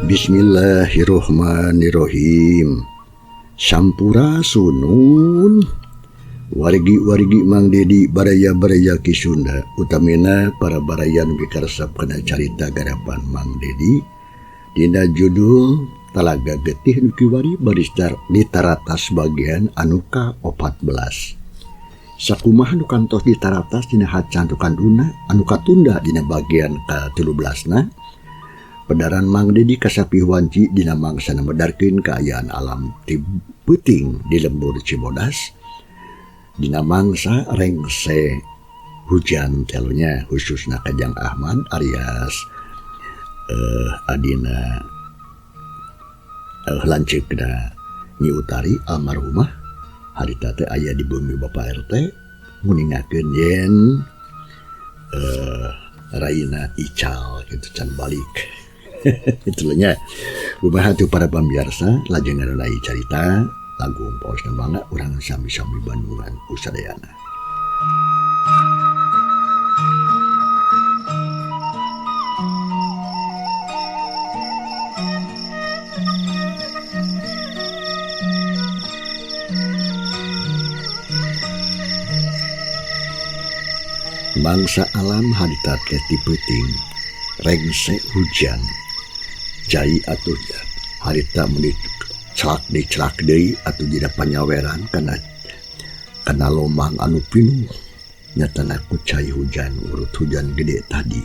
Bismillahirrohmanirrohim. Sampurasunun. Wargi-wargi Mang Dedi baraya-baraya ki Sunda, utamina para barayan bikaresep kana carita garapan Mang Dedi. Dina judul Talaga Getih nu kiwari baris ditaratas bagian anu ka-14. Sakumaha nu kantos ditaratas dina hacan kanduna anu katunda dina bagian ka-13na. Pedaran Mang Dedi kasapi wanci dina mangsana medarkeun kaayaan alam ti peuting di lembur Cibodas. Dina mangsa rengse hujan telunya khususna Kajang Ahmad alias adina lanceukna Nyi Utari almarhumah harita teh aya di bumi Bapak RT nguningakeun yen Raina ical gitu can balik. Itunya kumaha tuh para pambiarsa lajeng ngarulai carita lagu paos nembangna urang sami-sami Bandungan kusadayana. Bangsa alam habitat ti peuting rengse hujan jai atuh harita meuni celak deui atuh dina panyaweran kana lomang anu pinuh nyatana ku cai hujan urut hujan gede tadi.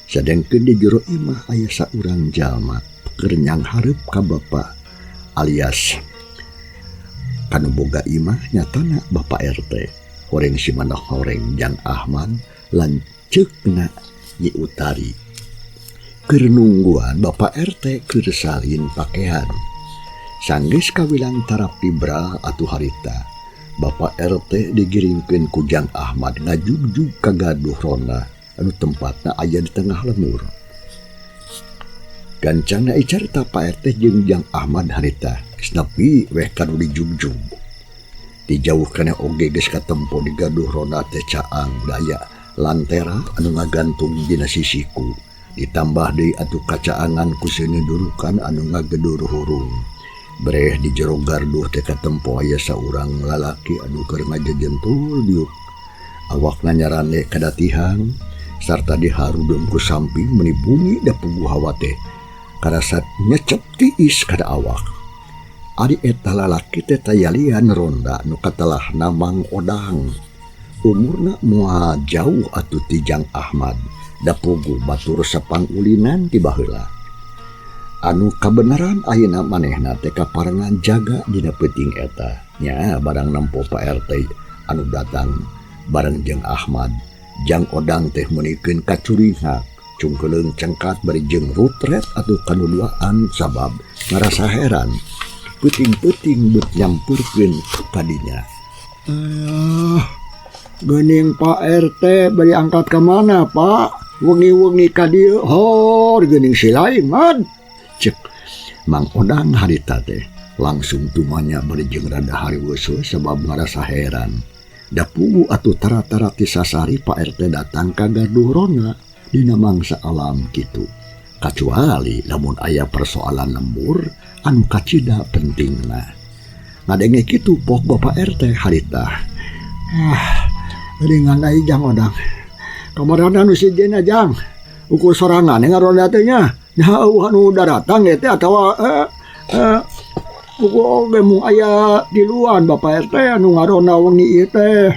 Sadengkeun di jero imah aya saurang jalma keur nyang hareup ka bapa alias kanu boga imah nyatana Bapak RT horeng si maneh horeng Jang Ahmad lanceukna Nyi Utari. Keur nungguan Bapak RT keur salin pakean. Sanggeus kawilang tarap pibra atuh harita. Bapak RT digiringkeun ku Jang Ahmad ngajugjug ka gaduh ronda anu tempatna aya di tengah lemur. Gancangna icarita Pak RT jeung Jang Ahmad harita geus nepi weh kanu dijugjug. Dijauhkeun oge geus katempo di gaduh ronda teh caang daya lantera anu ngagantung dina sisiku. Ditambah deui atuh kacaangan ku seuneu durukan anu ngagedur hurung. Breh di jero garduh teh katempo aya saurang lalaki anu keur ngajejentul diuk. Awakna nyarane kadatihan sarta diharudum ku samping meuni bunyi da puguh hawa teh karasa nyecep tiis kada awak. Ari eta lalaki teh tayalian ronda nu katelahna Mang Odang. Umurna moal jauh atuh ti Jang Ahmad. Da puguh batur sepang ulinan ti baheula. Anu kabenaran ayeuna manehna teh kaparengan jaga dina peuting eta. Nya barang nempo Pak RT anu datang bareng Jang Ahmad. Jang Odang teh meunikeun kacuringhak cungkeuleung cengkat bari jeung rutret atuh kanuduaan sabab ngarasa heran peuting-peuting beut nyampurkeun ka dinya. Geuning Pak RT bari angkat ke mana Pak? Wengi-wengi ka dieu hor geuning si lain man. Cek Mang Odang harita teh langsung tumanya bari jeung rada hariweuseul sabab ngarasa heran. Da puguh atuh tara-tara ti sasari Pak RT datang ka gaduh ronda dina mangsa alam kitu. Kacuali lamun aya persoalan lembur anu kacida pentingna. Ngadenge kitu pok Bapak RT harita. Ringan ai Jang Odang. Kamarana nu sijena Jang. Ukur sorangan ngaronda teh nya. Nya anu daratang teh atawa ukur oge mung aya di luar Bapak RT anu ngaronda wengi ieu teh.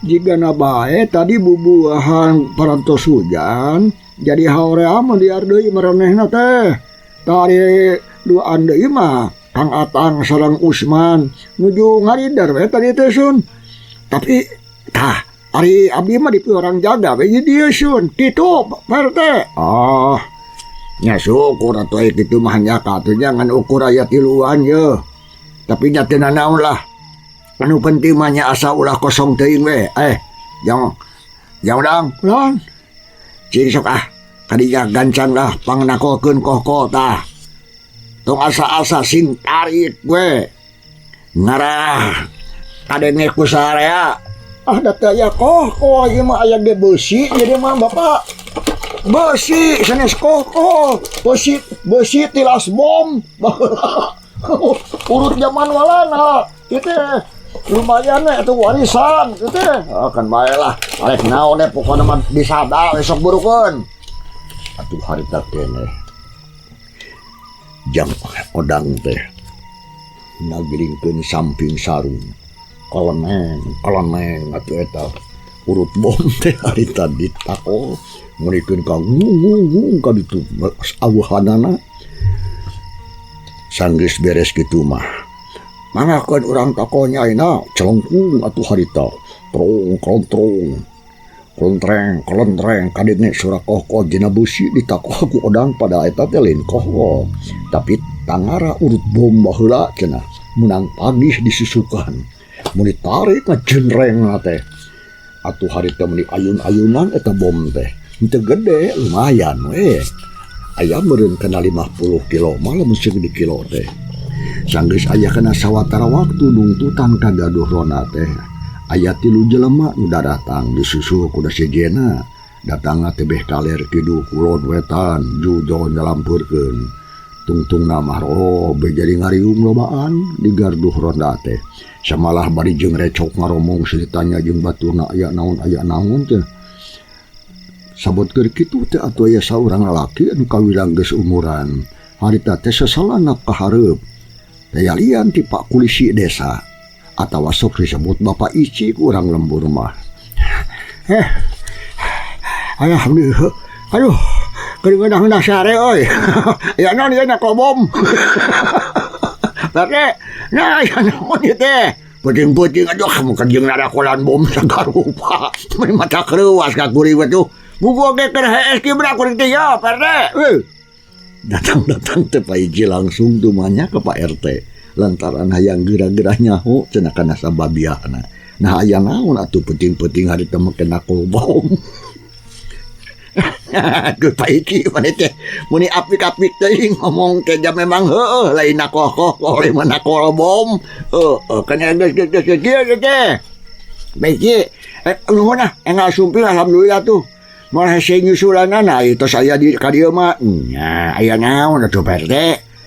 Jigana bae tadi bubuahan parantos hujan jadi haorea mah diar deui maranehna teh. Tari duaan deui mah Kang Atang sareng Usman nuju ngaridar we tadi teh sun. Tapi tah ari abdi mah dipeuh orang jaga we dieu sun kitu Pak RT. Nya syukur atuh aya kitu mah nya katunya ngan ukur aya tiluan ye. Tapi nya teu nanaon lah. Anu penting mah nya asa ulah kosong teuing we. Jang Odang. Naon? Cing sok kadinya gancang lah pangnakokeun kohko tah. Tong asa-asa sing tarik we. Ngarah kadenge ku sarea. Da teh aya kohko ieu mah aya ge beusi jadi mah Bapak. besi sanes koko, besi tilas bom. Urut zaman walana gitu. Lumayan itu warisan gitu. Kan baiklah arek naon pokoknya mah disada besok burukeun. Atuh harita keneh jam odang teh ngagiringkeun samping sarung koloneng atuh eta urut bom teh harita ditako ngurikeun ka ngung ka ditu awuhanana sanggeus beres kitu mah mangakeun urang tako nyaina celengkung atuh harita kolontreng kadene surakoh jena busi ditako ku odang pada eta teh lain koho tapi tangara urut bom baheula cenah menang pagih disusukan mun ditarik ngajenreng teh atuh harita mun ayun-ayunan eta bom teh henteu gede lumayan we aya meureun kana 50 kilo malah mesti di kilo teh sanggeus aya kana sawatara waktu nungtutan ka Gaduhrona teh aya 3 jelema nu datang disusul ku dasejena datangna teh kaler kidu kulon wetan jujon nyalampurkeun tungtungna mah robe jadi ngariung lobaan di Gaduhrona teh samalah bari jeung recok ngaromong ceritanya jeung baturna aya naon teh sabot keur kitu teh atuh aya saurang lalaki anu kawilang geus umuran harita teh sasalana ka hareup daya lian ti Pak Kulisi desa atawa sok disebut Bapak Ici kurang lembur mah. Aduh, keringeunang dasare euy. Ya naon ieu na kobom. Tapi nah ya naon ieu teh? Puting-puting aduh kamu jeung nada kolan bom sagarupa. Mun mata kreuwas ka kuring tuh. Mugo ge keur hees ki berak kuring teh ya, Perde. Datang teh Pak Ici langsung tumanya ke Pak RT. Lantaran hayang geura-geura nyaho cenah kana sababiahna. Nah aya naon atuh penting-penting harita make nakol bom. Aduh Pak Iki mane teh muni apik-apik teh ngomong teh jam memang heueuh lain nakol oleh nakol bom. Kan geus kieu teh. Baiki nuhun enggak sumpil alhamdulillah tuh. Moal hese nyusulanana itu saya di ka dieu mah. Nya aya naon atuh Pak RT?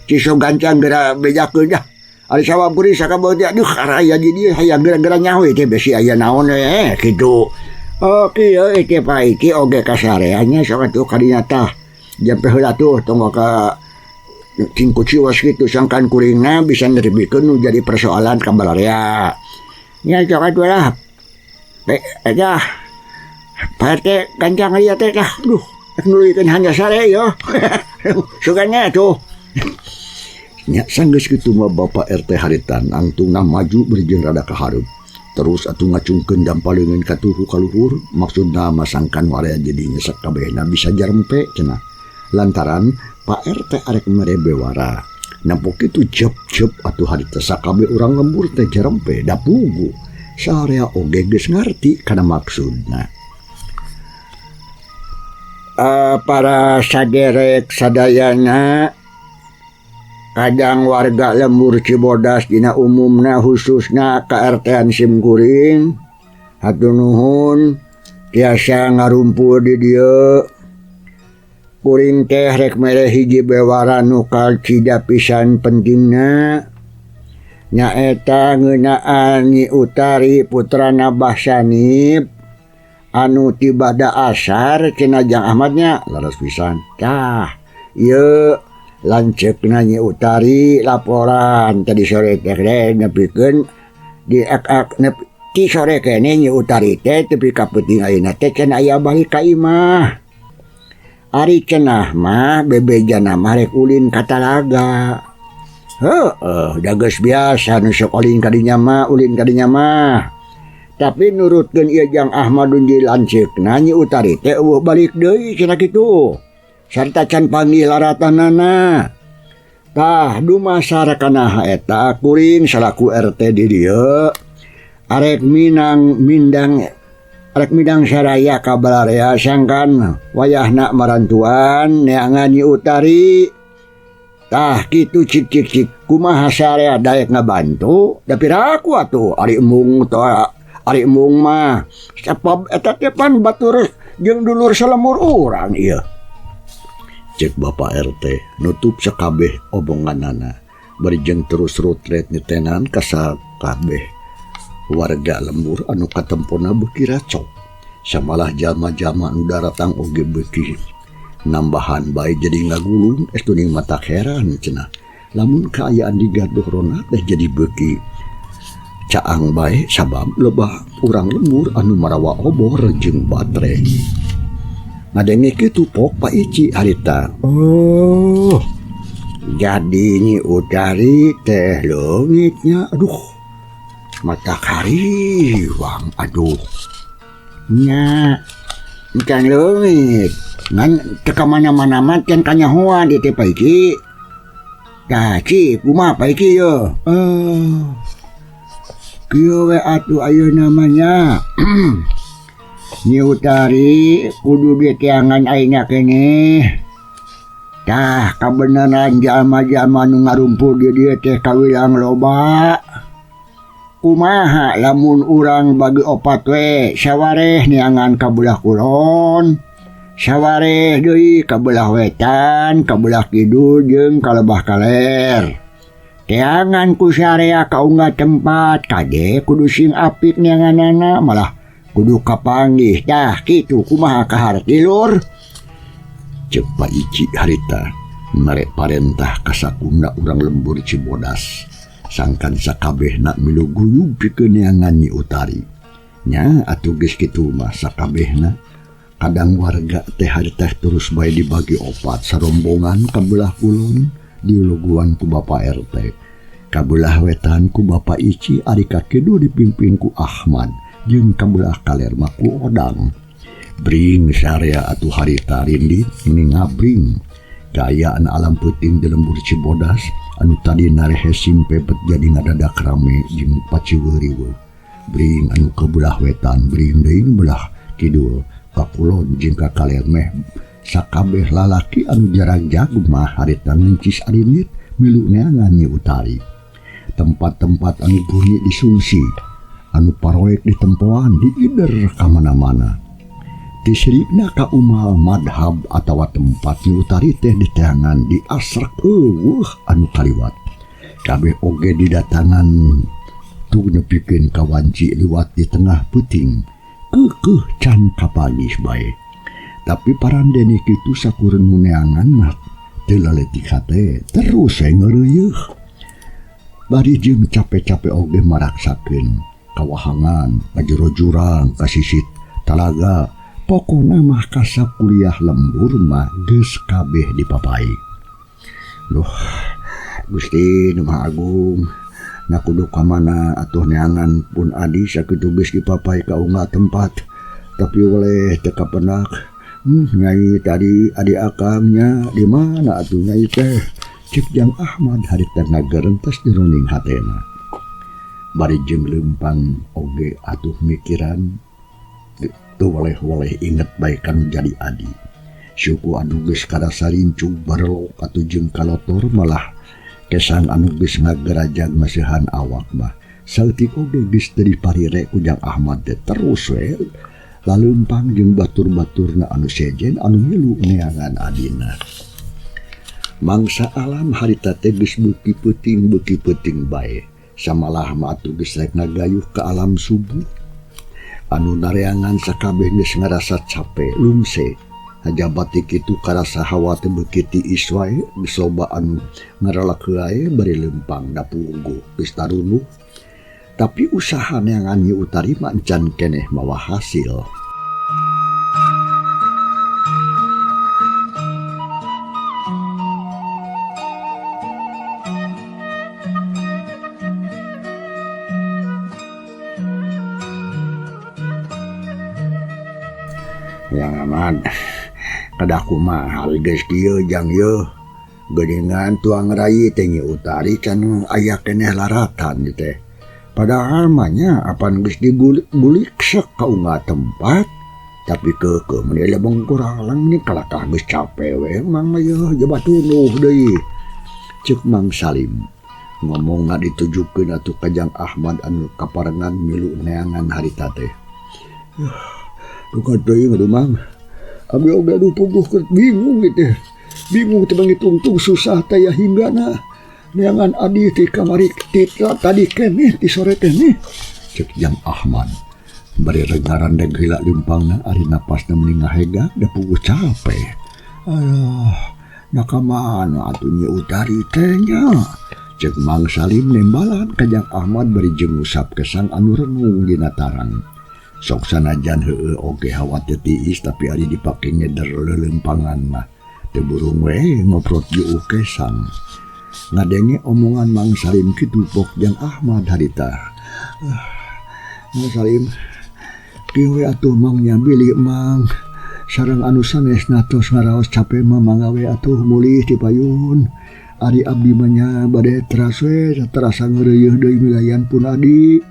Ciso gancang geura bejakeun dah. Ari sawaburi sakabeu teh aduh araya di dieu hayang geura-geura nyaho teh besi aya naon kitu. Kieu teh Pak Iki oge kasareanya sok atuh kadinya tah. Jampe heula tuh tonggo ka cingku ciwas kitu sangkan kuringna bisa nerbikeun nu jadi persoalan ka balarea. Nya sok atuh lah. Eta Pak RT gancang ieu teh tah. Duh, nuluykeun hanya sare yo. Suganya tuh. Nya sanggeus kitu mah Bapak RT haritan angtungna maju berjeung rada kahareup terus atuh ngacungkeun dampaleungeun ka tuhu ka luhur maksudna masangkan warea jadinya sakabehna bisa jarempe cenah lantaran Pak RT arek mere bewara nampok kitu jep atuh harita sakabeh urang lembur teh jarempe da pugu sarea oge geus ngarti kana maksudna. Para saderek sadayana kadang warga lembur Cibodas dina umumna khususna KRT-an Simkuring hatur nuhun tiasa ngarumpul di dieu kuring teh rek mere hiji bewara nu kalcida pisan pentingna nyaeta ngeunaan Nyi Utari putrana Bah Sanip anu tibada asar cenah Jang Ahmadnya laras pisan tah ieu lanceukna Nyi Utari laporan tadi sore teh nepikeun di ti sore kene Nyi Utari teh tepi ka peuting ayeuna teh can aya balik ka imah. Ari cenah mah bebejana mah rek ulin ka Talaga. Da geus biasa nu sok ulin ka dinya mah. Tapi nurutkeun ieu Jang Ahmadun dilanceukna Nyi Utari teh eueuh balik deui cenah kitu. Sarta can panggil laratanana tah dumasar kana eta kuring salaku RT di dieu arek mindang saraya ka balarea sangkan wayahna marantuan neangan Nyi Utari tah kitu cik kumaha sarea daek ngabantu da piraku atuh ari embung mah sabab eta teh pan batur jeung dulur salemur urang ieu. Cek Bapak RT nutup sakabeh omonganana. Berijeng terus rutret nitenan kasa kabeh warga lembur anu katempona beuki racok. Samalah jalma-jalma anu daratang oge beuki nambahan bae jadi ngagulung estuning mata heran cenah. Lamun kaayaan di Gaduhrona teh jadi beuki caang bae sabab lebah urang lembur anu marawa obor jeung batre. Ngadenge kitu pok Pak Ici harita. Oh, jadi Nyi Utari teh leungitnya, aduh mata kariwang, aduh nya bukan leungit ngan teka mana-mana macan kanyahoan di teh Pak Ici. Tah Ci kumaha Pak Ici yo? Kieu we atuh ayeuna namanya. Nyi Utari kudu diteangan ayeuna keneh. Tah kabeneran jalma-jalma nu ngarumpul di dieu teh kawilang loba. Kumaha lamun urang bagi opat we sawareh neangan ka belah kulon, sawareh deui ka belah wetan, ka belah kidul jeung ka lebah kaler. Teangan ku sarea kaunggah tempat kade kudu sing apik neanganana malah kudu kapanggih. Dah kitu kumaha kaharti lur? Cek Pak Ici harita merek parentah kasakunda urang lembur Cibodas. Sangkan sakabehna milu guyub pikeun neangan Nyi Utari. Nya atuh geus kitu mah sakabehna kadang warga teh harita terus bae dibagi opat sarombongan kabelah kulon diuluguan ku Bapak RT. Kabelah wetan ku Bapak Ici ari ka kidul dipimpin ku Ahmad jeung kabelah kaler mah ku Odang. Bring sarea atuh harita rindit ngabring kaayaan alam peuting di lembur Cibodas anu tadi narehe simpepet jadi ngadadak rame jeung paciweuriweuh. Bring anu ke belah wetan, bring deui belah kidul ka kulon jeung ka kaler meh sakabeh lalaki anu jarang jago mah harita ngencis arinit milu neangan Nyi Utari. Tempat-tempat anu bunyi disungsi, anu paroek ditempoan diider ka mana-mana. Disirikna ka umal madhab atawa tempat Nyi Utari teh diteangan di asrak eueuh anu kaliwat. Kabeh oge didatangan tu nepikeun ka wanci liwat di tengah peuting. Keukeuh can kapagih bae. Tapi parandene kitu sakureun neangan mah teu laletik hate terus ngeureuyeuh. Bari jeung capek-capek oge maraksakeun kawahangan kajero jurang kasisit talaga. Pokona mah kasap kuliah lembur mah geus kabeh dipapai. Duh, Gusti Nu Maha Agung, nakudu ka mana atuh neangan pun adi sakitu geus dipapai ka unggah tempat. Tapi oleh teu kapenak. Nyai tadi adi akangnya di mana atuh nyai teh? Cik Jang Ahmad harita ngagerentas di roning hatena. Bari jeung leumpang oge atuh mikiran tu waleh-waleh inget bae kanu jadi adi. Suku anu geus karasa rincug barelok atuh jeung kalotor malah kesang anu geus ngagerajag masihan awak mah saeutik oge geus teu diparire ku Jang Ahmad teh terus we laleumpang jeung batur-baturna anu sejen anu milu neangan adina. Mangsa alam harita teh geus beuki peuting bae samalah mah atuh geus rek nagayuh ka alam subuh. Anu nareangan sakabeh geus ngarasa capek lungse hajabat kitu karasa hawa teu beuki tiis wae geus loba anu ngarelak wae bari leumpang da pungguh geus tarunuh. Tapi usaha neangan Nyi Utari mah encan keneh mawa hasil. Yang aman kadaku mah hal geus kieu Jang yeuh geuningan tuang rayi teh Nyi Utari can aya keneh laratan teh. Padahal mah nya apan geus digulik sek ka unggah tempat tapi keukeuh mun ieu bengkuralang ni kalakah geus capek we mang yeuh jabat tunuh deui. Ceuk Mang Salim ngomongna ditujukeun atuh ka Jang Ahmad anu kaparengan milu neangan harita teh. Duka deui ngaduh Mang. Abi oge aduh puguh keur bingung gitu. bingung tebang tungtung susah taya hingga na neangan adi ti kamari titra tadi kene ti sore kene cek Jang Ahmad bari regaran deg hila limpangna ari napasna mending ngahega da puguh capek. Aduh nakamana atuh nya utari teh nya cek Mang Salim nembalan ka Jang Ahmad bari jeung ngusap kesang anu rengung dina tarang. Sok sanajan heueuh oge hawa teu tiis tapi ari dipake ngeder lelempangan mah teu burung we ngoprot jueuh kesang. Ngadenge omongan Mang Salim kitu pok Jang Ahmad harita. Mang Salim kieu atuh Mang nyabili Mang sareng anu sanesna tos ngaraos capek mah manggawe atuh mulih ti payun. Ari abdi mah nya bade teras we terasa ngeureuyeuh deui milayan pun adi.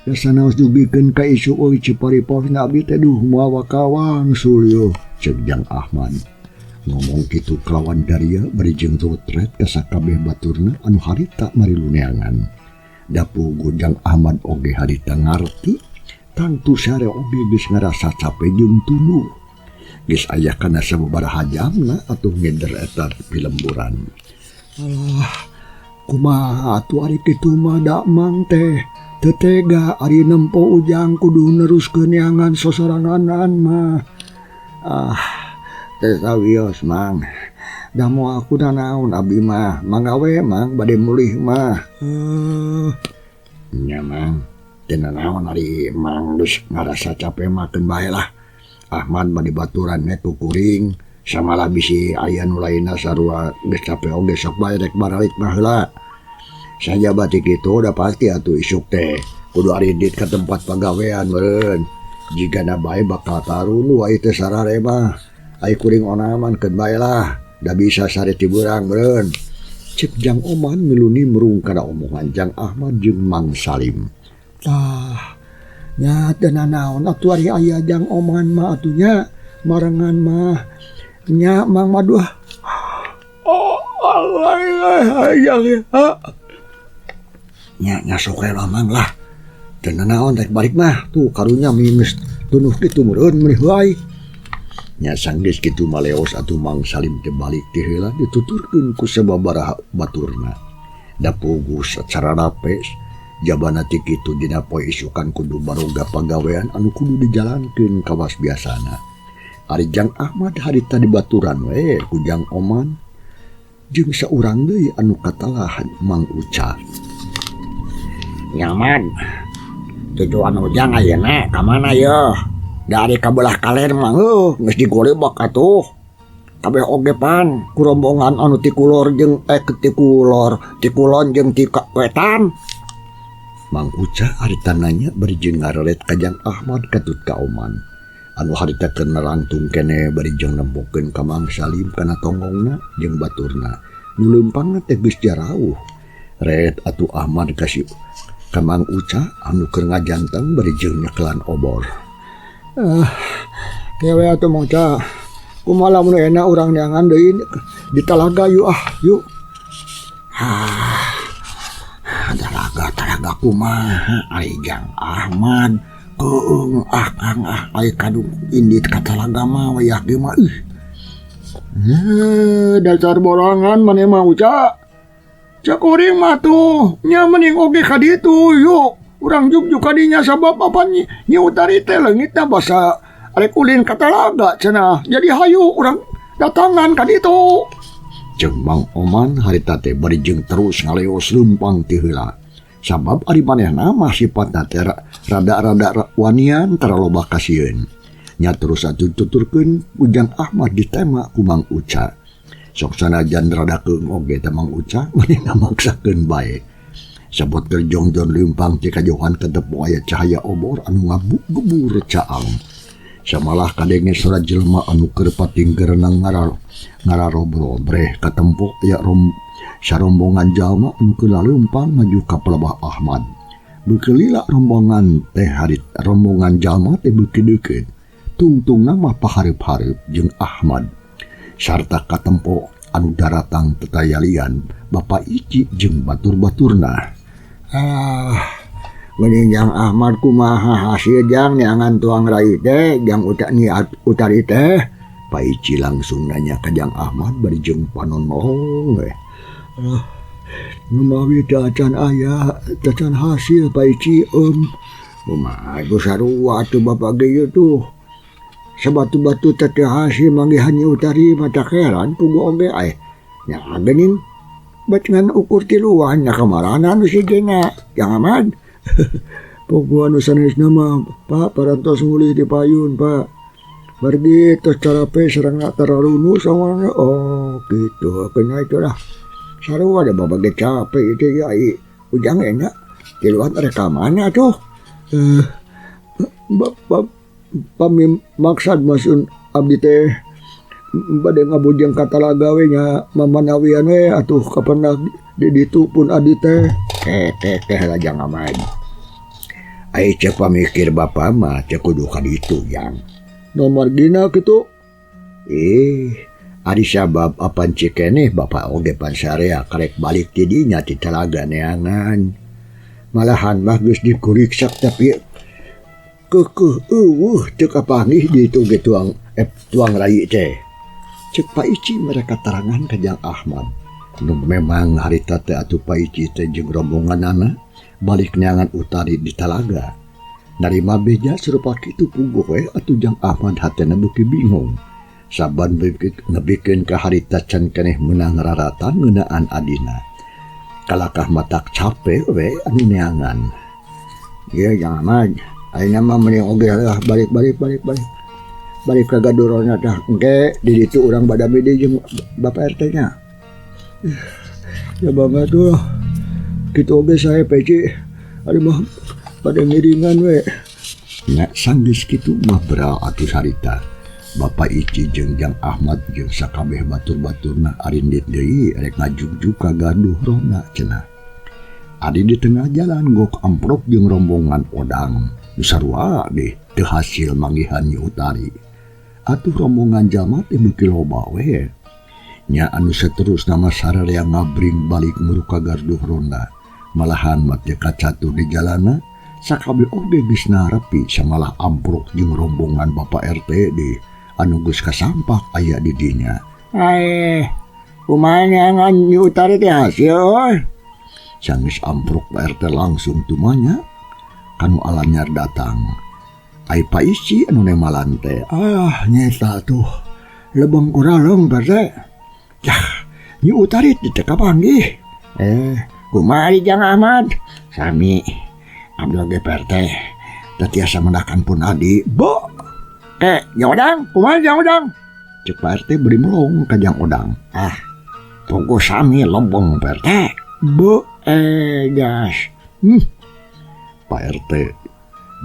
Dasanaos dugikeun ka isu euy Ciparipos na abdi teh duh moal wakawang sulyo cek Jang Ahmad. Ngomong kitu kelawan Daria bari jeung rutret ka sakabeh baturna anu harita marilu neangan. Da puguh Jang Ahmad oge harita ngarti tangtu sare oge geus ngarasa capek jeung tuluh. Geus aya kana sababaraha jamna atuh ngeder eta pilemburan. Alah kumaha atuh ari kitu mah da Mang teh teu tega ari nempo ujang kudu neruskeun neangan sosoranganan mah. Teu sawios Mang. Da moal kuda naon abdi mah manggawe Mang bade mulih mah. Nya Mang. Teu naon ari Mang geus ngarasa capek mah keun bae lah. Ahmad bade baturan we ku kuring samalah bisi aya nu lainna sarua geus capek oge sok bae rek baralik mah heula. Saja batik kitu da pasti atuh isuk teh kudu aridit ka tempat pagawean meureun. Jigana bae bakal tarulu ai teu sarare mah. Ai kuring onaman keun bae lah, da bisa sare ti beurang meureun. Cek Jang Oman milu nimrung kana omongan Jang Ahmad jeung Mang Salim. Tah, nya teu nanaon atuh ari aya Jang Oman mah atuh nya marengan mah nya Mang Maduh. Oh, Allah ya. Nya sok lah Mang lah. Teu nanaon rek balik mah tuh karunya minus tunuh kitu meureun meuli wae. Nya sanggeus kitu maleos atuh Mang Salim teh balik ti heula dituturkeun ku sababaraha baturna. Da puguh sacara rapes jabana ti kitu dina poe isukan kudu baroga pagawean anu kudu dijalankeun kawas biasana. Ari Jang Ahmad harita di baturan we ku Jang Oman jeung saurang deui anu katalahan Mang Uca. Nyaman tujuan ujang ayeuna ka mana yeuh? Dari kabelah kaler mah geus digorebak atuh. Kabeh oge pan ku rombongan anu ti kulor jeung ti kulon jeung ti wetan. Mang Uca harita nanya bari jeung ngarelet ka Jang Ahmad katut ka Oman. Anu harita keur nerangtung keneh bari jeung nempokeun ka Mang Salim kana tonggongna jeung baturna. Nu leumpangna teh geus jarauh. Ret atuh Ahmad kasih ka Mang Uca anu keur ngajanteng bari jeung nyekelan obor. Kewe atuh Mang Uca. Kumaha mun enak urang neangan deui di talaga yuk yuk. Talaga kumaha ai Jang Ahmad. Keung Kang ai kadu indit ka talaga mah wayah ge mah. Dasar borangan maneh mah Uca. Cak kuring mah tuh nya mending oge ka ditu yuk. Urang juk kadinya sabab apa nyi utari teh leungitna basa arek ulin ka talaga cenah. Jadi hayu urang datangan ka ditu. Jeung Mang Oman harita teh bari jeung terus ngaleos leumpang ti heula. Sabab ari manehna mah sifatna teh rada-rada wanian tara loba kasieun. Nya terus atuh tuturkeun Jang Ahmad ditema ku Mang Uca. Sok sanajan rada keung oge teh Mang Uca manehna maksakeun bae. Sabot kerjongjon leumpang ti kajohan ketepo aya cahaya obor anu ngabuk-gebur caang. Samalah kadenge sora jelema anu keur pating gerenang ngararobrol breh katempo aya sarombongan jalma anu keur laleumpang maju ka Pelebah Ahmad. Beukeul lila rombongan jalma teh beuki deukeut. Tungtungna mah pahareup-hareup jeung Ahmad. Sarta katempo anu daratang tetayalian Bapak Ici jeung batur-baturna. Mending Jang Ahmad kumaha hasil Jang neangan tuang rai teh Jang utari teh Pak Ici langsung nanya ke Jang Ahmad bari jeung panon melong we. Numawi dacan aya, dacan hasil Pak Ici kumaha geus sarua atuh bapak ge tuh. Sabatu-batu teh hasil manggihan Nyi Utari mata heran pugu oge nya gening bacengan ukur tiluan nya kamarana anu sijena Jang Ahmad. Pugu anu sanesna mah Pak parantos ngulih di payun Pak. Bargi tos carape serang tararunu sama gitu kena itulah sarua ada babage capek itu ya ujang enak tiluan rekamannya tuh pamim maksad masun abdi teh bade ngabujeng katalaga we nya mamanawian we atuh kapendak di ditu pun adi teh teh lah Jang Ahmad ai cek pamikir bapak mah cek kudu ka ditu yang nomor gina gitu ari sabab apan cikeneh bapak oge pansarea karek balik tidinya ti Talaga Neangan malahan mah geus dikuriksak tapi cek apangih di itu ge tuang rai teh cek Pak Ici mereka terangan ke Jang Ahmad nu memang harita teh atuh Pak Ici teh jeung rombonganana balik Neangan Utari di Talaga narima beja serupa kitu puguh we atuh Jang Ahmad hatena beuki bingung saban ngabikeun ka harita can keneh meunang raratan ngeunaan adina kalakah matak capek we anu neangan ieu Jang Ahmad ayeuna mah mending oge lah balik ka gadurona tah engke di ditu urang bada bede jeung Bapak RT nya ya bangga tuh kitu oge sae peci ari mah pada ngiringan we nya sanggis kitu mah beral atuh harita Bapak Ici jeung Jang Ahmad jeung sakabeh batur-baturna arindit deui rek ngajug-jug ka Gaduh Rona cenah adi di tengah jalan gok amprok jeung rombongan odang nu sarua deh teu hasil manggihan Nyi Utari atuh rombongan jalma teh beuki loba we nya anu saterusna mah sararea ngabring balik meuru ka Gaduh Rona malahan mate kacatur di jalana sakabeh oge geus narepi samalah amprok jeung rombongan Bapak RT di anu geus kasampak aya di dinya. Kumaha ngan Nyi Utari teh hasil? Sanggeus amprok Pak RT langsung tumanya kanu alanyar datang. Ai Pak Ici anu nemalan teh. Nyeta tuh lebeng kuraleng Pak RT. Yah, Nyi Utari teh kapanggih. Kumaha Jang Ahmad? Sami Abdul ge Pak RT. Tatiasa mendakan pun adi. Jang Odang, kumaha Jang Odang? Cek Pak RT beri melong ka Jang Odang. Tunggu sami lombong Pak RT. Gas. Pak RT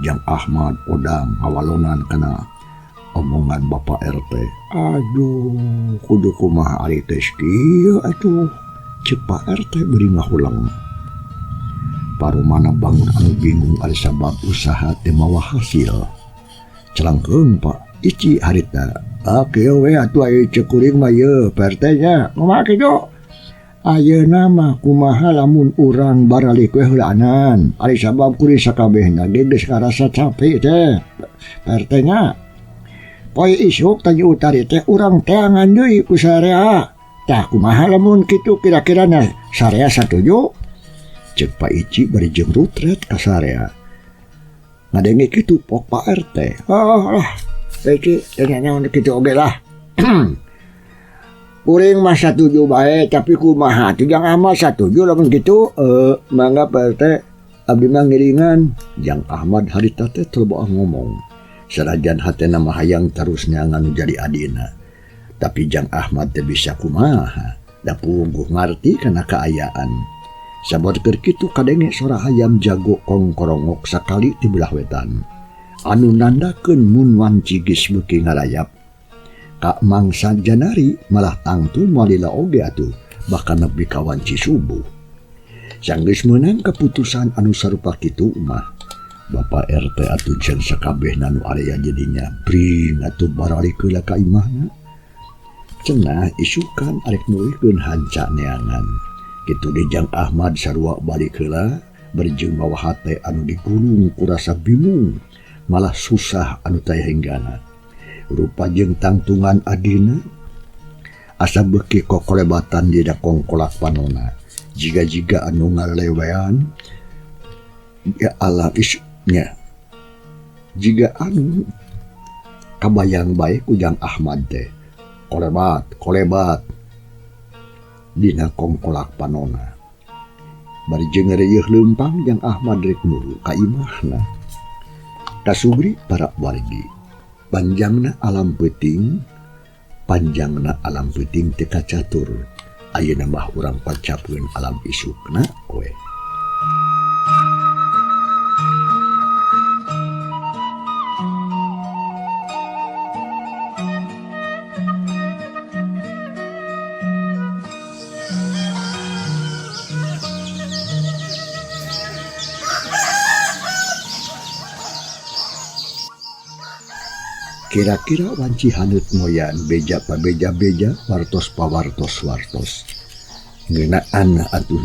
Jang Ahmad Odang ngawalonan kana omongan Bapak RT. Aduh, kudu kumaha ari teh kieu atuh. Cek Pak RT beri ngahulang. Parumana bangun anu bingung ari sabab usaha teh mawa hasil. Celangkeun Pak Ici harita. Kieu we atuh aya cek kuring mah yeuh Pak RT nya. Kumaha kitu? Ayeuna mah kumaha lamun urang baralik we heulaanan. Ari sabab kuring sakabehna ge geus ngarasa capek teh Pak RT nya. Poe isuk teh Nyi Utari teh urang teangan deui ku sarea. Tah kumaha lamun kitu kira-kirana sarea satuju? Cek Pak Ici bari jeung rutret ka sarea. Ngadenge kitu pok Pak RT. Lah, Ici tanya kitu oge lah. Kuring mah satuju bae tapi kumaha tuh Jang Ahmad satuju lamun kitu? Mangga Pak RT abdi mah ngiringan. Jang Ahmad harita teh teu boang ngomong. Sanajan hatena mah hayang terus neangan jadi adina. Tapi Jang Ahmad teh bisa kumaha? Da puguh ngarti kana kaayaan. Sabar keur kitu kadenge sora hayam jago kongkorongok sakali ti belah wetan. Anu nandakeun mun wanci geus beuki ngarayap. Ka mangsa janari malah tangtu malila oge atuh bahkan nepi ka wanci subuh. Sanggeus meunang keputusan anu sarupa kitu mah Bapak RT atuh jeung sakabehna nu area jadinya bring atuh baralik heula ka imahna. Cenah isukan arek nuwihkeun hanca neangan. Kitu di Jang Ahmad sarua balik heula berjeung mawa hate anu digulung ku rasa bingung malah susah anu teh henggana. rupa jeung tangtungan adina asa beuki kokolebatan dina kongkolak panona jiga-jiga anu ngalewean ya alam isnya jiga anu kabayang bae ku Jang Ahmad teh kolebat dina kongkolak panona bari jeung reueuh leumpang Jang Ahmad rek nuru ka imahna kasugri para wargi panjangna alam peuting teu kacatur ayeuna mah urang pacapkeun alam isukna we. Kira-kira wanci haneut ngoyan beja pabeja-beja wartos pawartos ngeunaan atuh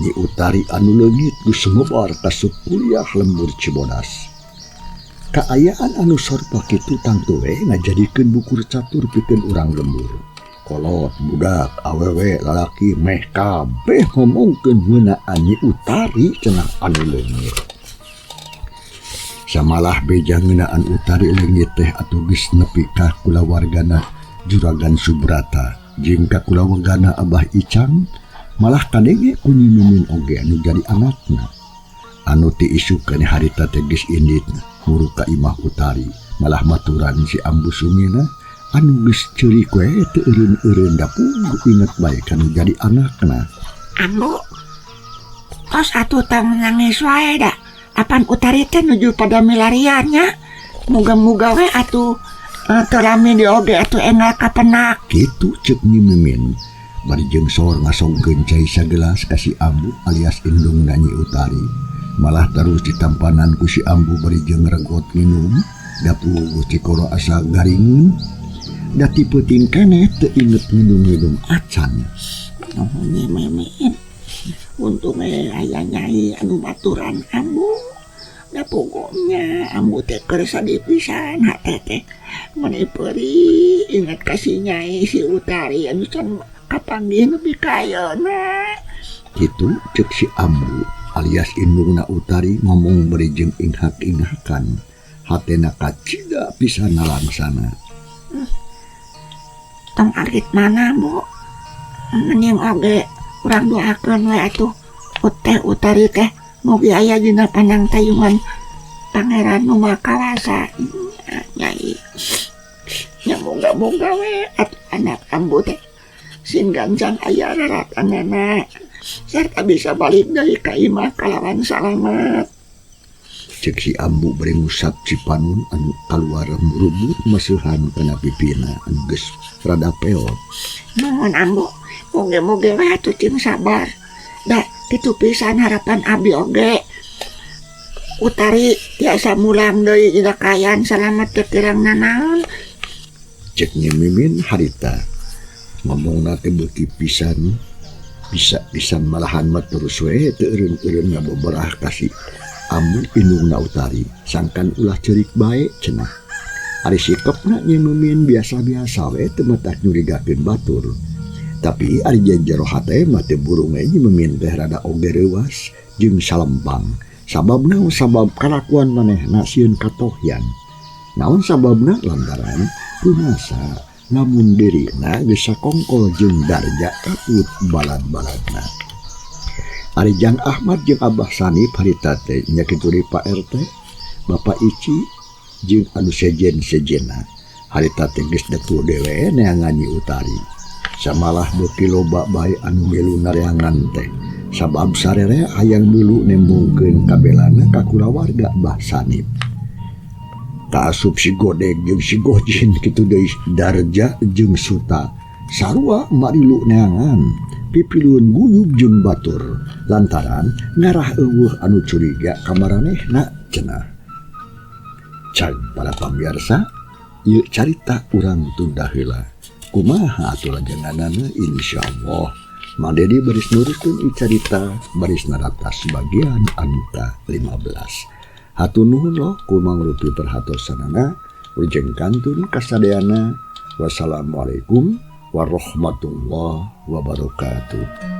Nyi Utari anu leungit geus sumebar ka kuliah lembur Cibodas. Kaayaan anu sorpa kitu tangtu we ngajadikeun bukur catur pikeun urang lembur. Kolot budak awewe lalaki meh kabeh ngomongkeun ngeunaan Nyi Utari cenah anu leungit. Samalah beja ngeunaan Utari leungit teh atuh geus nepi ka kulawargana Juragan Subrata jeung ka kulawargana Abah Icang malah kadenge ku Nyi Mimin oge anu jadi anakna anu ti isukeun harita teh geus indit huru ka imah Utari malah maturan si Ambu Sumina anu geus ceurik we teu eureun-eureun da puguh inget bae kanu jadi anakna. Ambu tos atuh teh menangis wae da apan Utari teh nuju pada milariannya muga-muga we atuh terami di oge atuh enal kapenak kitu ceuk Nyi Mimin bari jeung sor ngasongkeun cai sagelas ka si Ambu alias indungna Nyi Utari malah terus ditampanan ku si Ambu bari jeung regot minum da puguh ti koro asa garingeun da ti peuting keneh teu inget minum acan. Nyi Mimin untung aya nyai anu baturan Ambu da pokoknya Ambu teh keur sadi pisan hate teh meneuperi ingat kasih nyai si Utari anu can kapanggih nepi ka ayeuna. Kitu ceuk si Ambu alias indungna Utari ngomong bari jeung inghak-inghakan hatena kacida pisan nalangsana. Tong arit mana Bu mending oge urang doakeun we atuh Utari teh mugi aya dina pandang tayungan Pangeran Nu Mahakawasa nyai. Ya moga-moga we anak Ambu teh sing gancang aya raratanana sarta bisa balik deui ka imah kalawan salamet. Ceuk si Ambu bari ngusap Cipanun anu kaluar murubut maseuhan kana pipina anu geus rada peot. Nuhun Ambu, moge-moge we atuh cing sabar. Da kitu pisan harapan abdi oge. Utari tiasa mulang deui dina kaayaan salamet teu kirang nanaon. Ceuk Nyi Mimin harita ngomongna teh beuki pisan bisa pisan malahan mah terus we teu eureun-eureun ngaboberah ka si Ambu indungna Utari sangkan ulah ceurik bae cenah. Ari sikepna Nyi Mimin biasa-biasa we teu matak nyurigakeun batur. Tapi ari jero hate mah teu burung Nyi Mimin teh rada oge reuwas jeung salempang. Sababna sabab kalakuan manehna sieun katohyan. Naon sababna lantaran kumasa lamun dirina geus sakongkol jeung darja kaput balad-baladna. Ari Jang Ahmad jeung Abah Sanip harita teh nya kitu deui Pak RT, Bapak Ici jeung anu sejen-sejenna. Harita teh geus datu dewe neangan Nyi Utari. Samalah beuki loba bae anu milu nareangan teh. Sabab sarere hayang milu nembungkeun kabelana ka kulawarga Abah Sanip. Kaasup si Godeg jeung si Gojin kitu deui Darja jeung Suta. Sarua marilu neangan. Pipilun guyub jeung batur lantaran ngarah eueuh anu curiga ka maranehna cenah. Cag para pamirsa, ieu carita urang tunda heula. Kumaha atuh lajenganana insyaallah Made di baris nuruskeun ieu carita baris naratas bagian anu ka 15. Hatur nuhun loh ku mangrupi perhatosanana Ujeng kantun kasadayana. Wassalamualaikum warahmatullahi wabarakatuh.